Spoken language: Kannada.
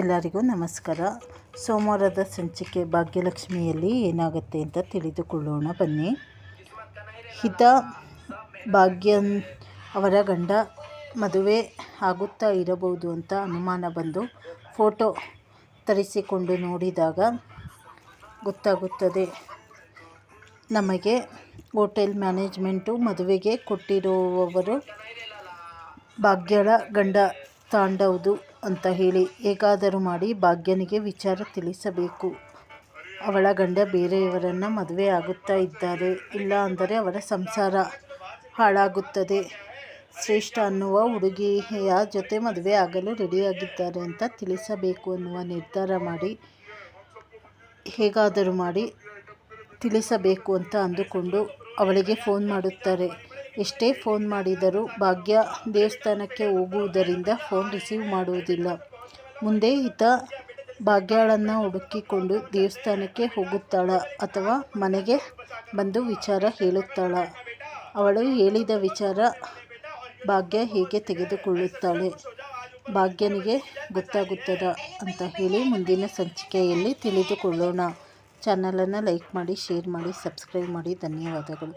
ಎಲ್ಲರಿಗೂ ನಮಸ್ಕಾರ. ಸೋಮವಾರದ ಸಂಚಿಕೆ ಭಾಗ್ಯಲಕ್ಷ್ಮಿಯಲ್ಲಿ ಏನಾಗುತ್ತೆ ಅಂತ ತಿಳಿದುಕೊಳ್ಳೋಣ ಬನ್ನಿ. ಹಿತ ಭಾಗ್ಯನ್ ಅವರ ಗಂಡ ಮದುವೆ ಆಗುತ್ತಾ ಇರಬಹುದು ಅಂತ ಅನುಮಾನ ಬಂದು ಫೋಟೋ ತರಿಸಿಕೊಂಡು ನೋಡಿದಾಗ ಗೊತ್ತಾಗುತ್ತದೆ ನಮಗೆ ಹೋಟೆಲ್ ಮ್ಯಾನೇಜ್ಮೆಂಟು ಮದುವೆಗೆ ಕೊಟ್ಟಿರುವವರು ಭಾಗ್ಯಳ ಗಂಡ ತಾಂಡವುದು ಅಂತ ಹೇಳಿ ಹೇಗಾದರೂ ಮಾಡಿ ಭಾಗ್ಯನಿಗೆ ವಿಚಾರ ತಿಳಿಸಬೇಕು. ಅವಳ ಗಂಡ ಬೇರೆಯವರನ್ನು ಮದುವೆ ಆಗುತ್ತಾ ಇದ್ದಾರೆ, ಇಲ್ಲ ಅಂದರೆ ಅವರ ಸಂಸಾರ ಹಾಳಾಗುತ್ತದೆ. ಶ್ರೇಷ್ಠ ಅನ್ನುವ ಹುಡುಗಿಯ ಜೊತೆ ಮದುವೆ ಆಗಲು ರೆಡಿಯಾಗಿದ್ದಾರೆ ಅಂತ ತಿಳಿಸಬೇಕು ಅನ್ನುವ ನಿರ್ಧಾರ ಮಾಡಿ ಹೇಗಾದರೂ ಮಾಡಿ ತಿಳಿಸಬೇಕು ಅಂತ ಅಂದುಕೊಂಡು ಅವಳಿಗೆ ಫೋನ್ ಮಾಡುತ್ತಾರೆ. ಎಷ್ಟೇ ಫೋನ್ ಮಾಡಿದರೂ ಭಾಗ್ಯ ದೇವಸ್ಥಾನಕ್ಕೆ ಹೋಗುವುದರಿಂದ ಫೋನ್ ರಿಸೀವ್ ಮಾಡುವುದಿಲ್ಲ. ಮುಂದೆ ಹಿತ ಭಾಗ್ಯಳನ್ನು ಹುಡುಕಿಕೊಂಡು ದೇವಸ್ಥಾನಕ್ಕೆ ಹೋಗುತ್ತಾಳ ಅಥವಾ ಮನೆಗೆ ಬಂದು ವಿಚಾರ ಹೇಳುತ್ತಾಳ? ಅವಳು ಹೇಳಿದ ವಿಚಾರ ಭಾಗ್ಯ ಹೇಗೆ ತೆಗೆದುಕೊಳ್ಳುತ್ತಾಳೆ, ಭಾಗ್ಯನಿಗೆ ಗೊತ್ತಾಗುತ್ತದಾ ಅಂತ ಹೇಳಿ ಮುಂದಿನ ಸಂಚಿಕೆಯಲ್ಲಿ ತಿಳಿದುಕೊಳ್ಳೋಣ. ಚಾನಲನ್ನು ಲೈಕ್ ಮಾಡಿ, ಶೇರ್ ಮಾಡಿ, ಸಬ್ಸ್ಕ್ರೈಬ್ ಮಾಡಿ. ಧನ್ಯವಾದಗಳು.